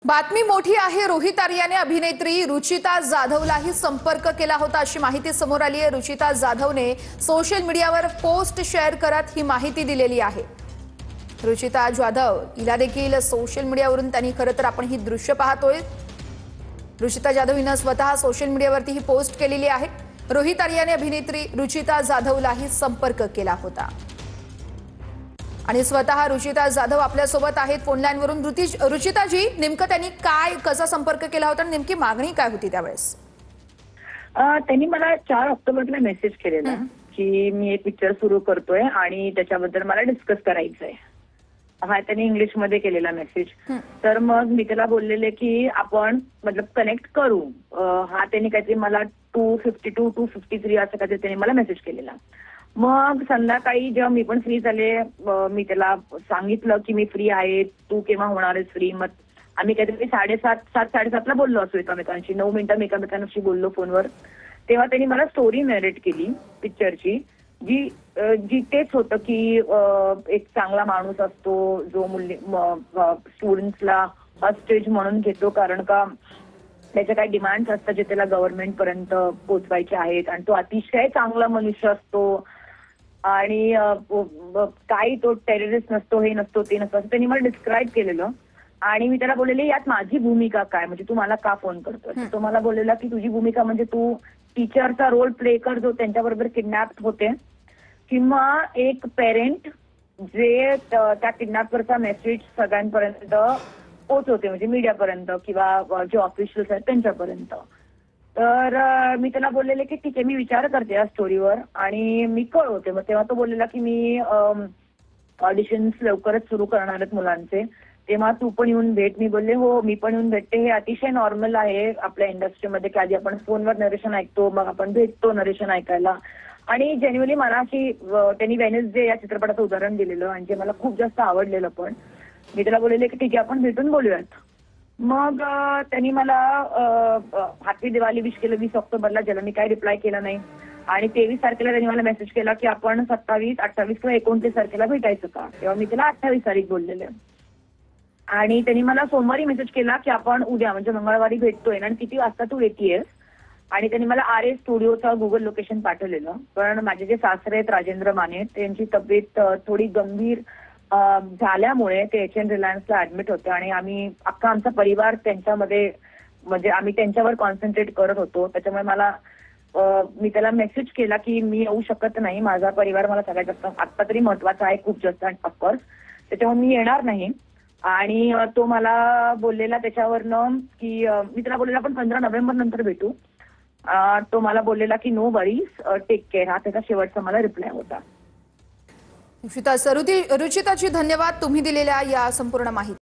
बातमी मोठी आहे। रोहित आर्याने अभिनेत्री रुचिता जाधवलाही संपर्क केला होता अशी माहिती समोर आली आहे। रुचिता जाधवने सोशल मीडियावर पोस्ट शेअर करत ही माहिती दिलेली आहे। रुचिता जाधव हिला देखील सोशल मीडियावरून त्यांनी खरं तर आपण ही दृश्य पाहतोय। रुचिता जाधव हिने स्वतः सोशल मीडियावरती ही पोस्ट केलेली आहे। रोहित आर्याने अभिनेत्री रुचिता जाधवलाही संपर्क केला होता आणि स्वतः रुचिता जाधव आपल्या सोबत आहेत फोन लाईन वरून। रुचिता जी, नेमकं त्यांनी कसा संपर्क केला होता आणि नेमकी मागणी काय होती त्यावेळेस? त्यांनी मला 4 ऑक्टोबरला मेसेज केलेला की मी एक पिक्चर सुरू करतोय आणि त्याच्याबद्दल मला डिस्कस करायचंय। हा त्यांनी इंग्लिश मध्ये केलेला मेसेज। तर मग मी त्याला बोललेले की आपण मतलब कनेक्ट करू। हा त्यांनी काहीतरी मला 252 253 असं काहीतरी त्यांनी मला मेसेज केलेला। मग संध्याकाळी जेव्हा मी पण फ्री झाले, मी त्याला सांगितलं की मी फ्री आहे, तू केव्हा होणार आहेस फ्री। मग आम्ही काहीतरी 7:30 बोललो असो एकमेकांशी, 9 मिनिटं मी एकमेकांशी बोललो फोनवर। तेव्हा त्यांनी मला स्टोरी नरेट केली पिक्चरची, जी तेच होतं की एक चांगला माणूस असतो जो स्टुडंट्सला हॉस्टेज म्हणून घेतो, कारण का त्याचे काही डिमांड्स असतात जे त्याला गव्हर्नमेंट पर्यंत पोहोचवायचे आहेत, आणि तो अतिशय चांगला मनुष्य असतो आणि काही तो टेररिस्ट नसतो, हे नसतो ते नसतो, असं त्यांनी मला डिस्क्राईब केलेलं। आणि मी त्याला बोललेली यात माझी भूमिका काय, म्हणजे तू मला का फोन करतोय? तो मला बोललेला की तुझी भूमिका म्हणजे तू टीचरचा रोल प्ले कर जो त्यांच्याबरोबर किडनॅप होते, किंवा एक पेरेंट जे त्या किडनॅपरचा मेसेज सगळ्यांपर्यंत पोहोचवते, म्हणजे मीडियापर्यंत किंवा जे ऑफिशियल्स आहेत त्यांच्यापर्यंत। तर मी त्याला बोललेले की ठीक आहे, मी विचार करते या स्टोरीवर आणि मी कळवते। मग तेव्हा तो बोललेला की मी ऑडिशन्स लवकरच सुरू करणार आहेत मुलांचे, तेव्हा तू पण येऊन भेट। मी बोलले हो, मी पण येऊन भेटते। हे अतिशय नॉर्मल आहे आपल्या इंडस्ट्रीमध्ये की आधी आपण फोनवर नरेशन ऐकतो, मग आपण भेटतो नरेशन ऐकायला। आणि जेन्युअली मला अशी त्यांनी वेडनेसडे या चित्रपटाचं उदाहरण दिलेलं आणि जे मला खूप जास्त आवडलेलं, पण मी त्याला बोललेले की ठीक आहे आपण भेटून बोलूयात। मग त्यांनी मला हॅपी दिवाळी विश केलं 20 ऑक्टोबरला, ज्याला मी काही रिप्लाय केला नाही। आणि 23 तारखेला त्यांनी मला मेसेज केला की आपण 27, 28 किंवा 29 तारखेला भेटायचं का? तेव्हा मी त्याला 28 तारीख बोललेले। आणि त्यांनी मला सोमवारी मेसेज केला की आपण उद्या म्हणजे मंगळवारी भेटतोय आणि किती वाजता तू येतेयस? आणि त्यांनी मला RS स्टुडिओचा गुगल लोकेशन पाठवलेलं, कारण माझे जे सासरे आहेत राजेंद्र माने, त्यांची तब्येत थोडी गंभीर झाल्यामुळे ते HN रिलायन्सला ऍडमिट होते आणि आम्ही अख्खा आमचा परिवार त्यांच्यामध्ये म्हणजे आम्ही त्यांच्यावर कॉन्सन्ट्रेट करत होतो। त्याच्यामुळे मला मी त्याला मेसेज केला की मी येऊ शकत नाही, माझा परिवार मला सगळ्यात जास्त आत्ता तरी महत्वाचा आहे खूप जास्त, आणि ऑफकोर्स त्याच्यामुळे मी येणार नाही। आणि तो मला बोललेला त्याच्यावरनं की मी त्याला बोललेला आपण 15 नोव्हेंबर नंतर भेटू। तो मला बोललेला की नो वरीज, टेक केअर, हा त्याचा शेवटचा मला रिप्लाय होता। रुचिताजी धन्यवाद तुम्ही दिलेल्या या संपूर्ण माहिती।